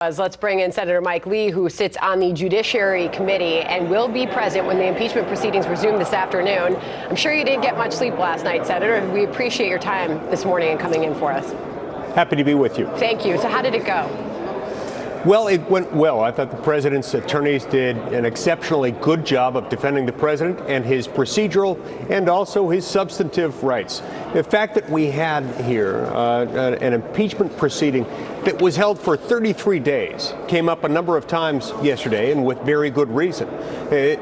Let's bring in Senator Mike Lee, who sits on the Judiciary Committee and will be present when the impeachment proceedings resume this afternoon. I'm sure you didn't get much sleep last night, Senator. We appreciate your time this morning and coming in for us. Happy to be with you. Thank you. So how did it go? Well, it went well. I thought the president's attorneys did an exceptionally good job of defending the president and his procedural and also his substantive rights. The fact that we had here an impeachment proceeding that was held for 33 days came up a number of times yesterday, and with very good reason.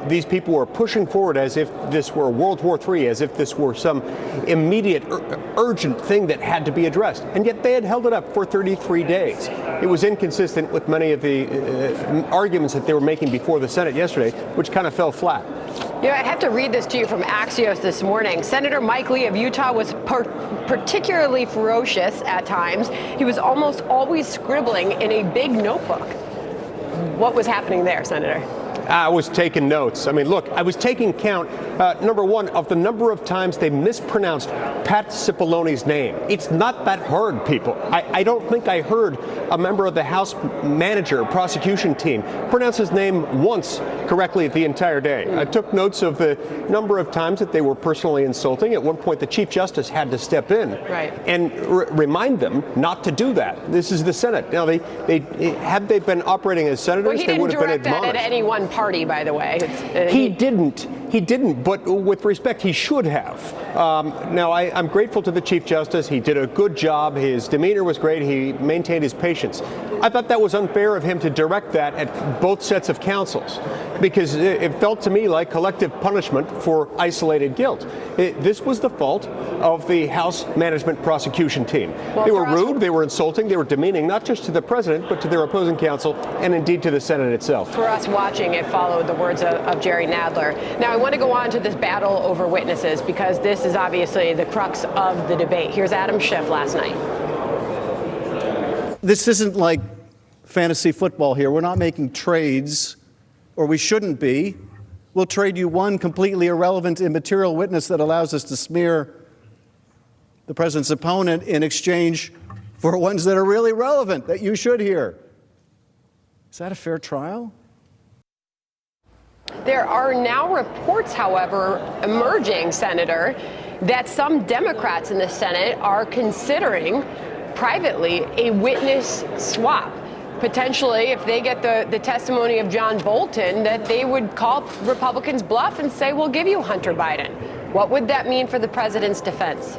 These people were pushing forward as if this were World War III, as if this were some immediate, urgent thing that had to be addressed. And yet they had held it up for 33 days. It was inconsistent with many of the arguments that they were making before the Senate yesterday, which kind of fell flat. Yeah, I have to read this to you from Axios this morning. Senator Mike Lee of Utah was particularly ferocious at times. He was almost always scribbling in a big notebook. What was happening there, Senator? I was taking notes. I mean, look, I was taking count, number one, of the number of times they mispronounced Pat Cipollone's name. It's not that hard, people. I don't think I heard a member of the House manager prosecution team pronounce his name once correctly the entire day. I took notes of the number of times that they were personally insulting. At one point, the Chief Justice had to step in and remind them not to do that. This is the Senate. Now, had they been operating as senators, they would have been admonished. He didn't direct that at any one party, by the way. He didn't, but with respect, he should have. Now, I'm grateful to the Chief Justice. He did a good job. His demeanor was great. He maintained his patience. I thought that was unfair of him to direct that at both sets of counsels, because it felt to me like collective punishment for isolated guilt. This was the fault of the House management prosecution team. Well, they were rude, they were insulting, they were demeaning, not just to the president, but to their opposing counsel and indeed to the Senate itself. For us watching, it followed the words of Jerry Nadler. Now, I want to go on to this battle over witnesses, because this is obviously the crux of the debate. Here's Adam Schiff last night. This isn't like fantasy football here. We're not making trades, or we shouldn't be. We'll trade you one completely irrelevant, immaterial witness that allows us to smear the president's opponent in exchange for ones that are really relevant, that you should hear. Is that a fair trial? There are now reports, however, emerging, Senator, that some Democrats in the Senate are considering privately a witness swap. Potentially, if they get the testimony of John Bolton, that they would call Republicans bluff and say, we'll give you Hunter Biden. What would that mean for the president's defense?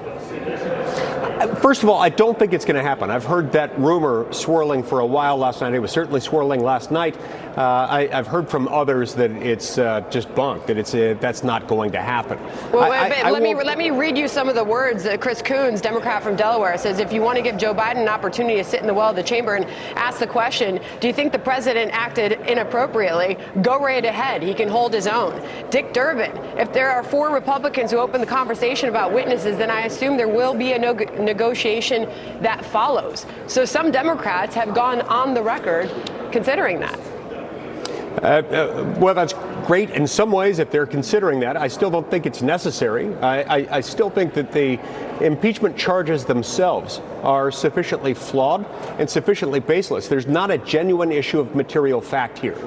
First of all, I don't think it's going to happen. I've heard that rumor swirling for a while last night. It was certainly swirling last night. I've heard from others that it's just bunk, that that's not going to happen. Well, let me read you some of the words. Chris Coons, Democrat from Delaware, says, if you want to give Joe Biden an opportunity to sit in the well of the chamber and ask the question, do you think the president acted inappropriately? Go right ahead. He can hold his own. Dick Durbin, if there are 4 Republicans who open the conversation about witnesses, then I assume there will be a negotiation that follows. So some Democrats have gone on the record considering that. Well, that's great in some ways if they're considering that. I still don't think it's necessary. I still think that the impeachment charges themselves are sufficiently flawed and sufficiently baseless. There's not a genuine issue of material fact here,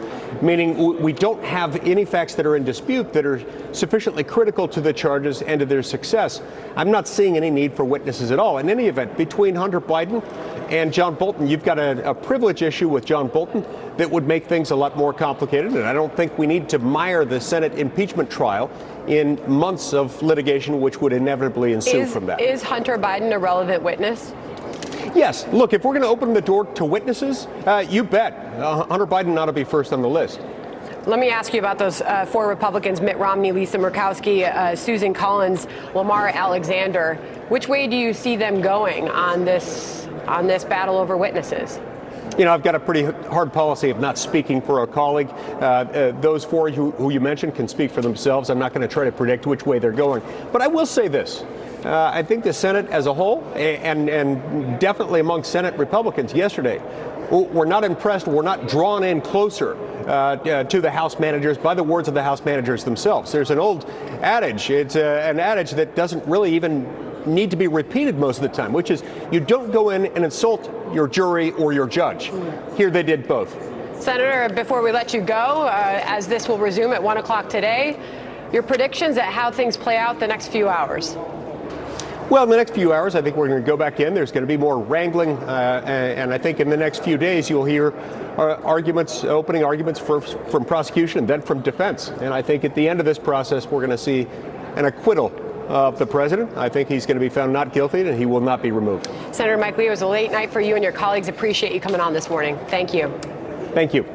meaning we don't have any facts that are in dispute that are sufficiently critical to the charges and to their success. I'm not seeing any need for witnesses at all. In any event, between Hunter Biden and John Bolton, you've got a privilege issue with John Bolton that would make things a lot more complicated, and I don't think we need to mire the Senate impeachment trial in months of litigation which would inevitably ensue from that. Is Hunter Biden a relevant witness? Yes. Look, if we're going to open the door to witnesses, you bet. Hunter Biden ought to be first on the list. Let me ask you about those 4 Republicans, Mitt Romney, Lisa Murkowski, Susan Collins, Lamar Alexander. Which way do you see them going on this battle over witnesses? You know, I've got a pretty hard policy of not speaking for a colleague. Those 4 who you mentioned can speak for themselves. I'm not going to try to predict which way they're going. But I will say this. I think the Senate as a whole, and definitely among Senate Republicans yesterday, were not impressed, were not drawn in closer to the House managers by the words of the House managers themselves. There's an old adage. It's an adage that doesn't really even need to be repeated most of the time, which is you don't go in and insult your jury or your judge. Here they did both. Senator, before we let you go, as this will resume at 1 o'clock today, your predictions at how things play out the next few hours? Well, in the next few hours, I think we're going to go back in. There's going to be more wrangling, and I think in the next few days you'll hear opening arguments from prosecution and then from defense. And I think at the end of this process, we're going to see an acquittal of the president. I think he's going to be found not guilty, and he will not be removed. Senator Mike Lee, it was a late night for you and your colleagues. Appreciate you coming on this morning. Thank you. Thank you.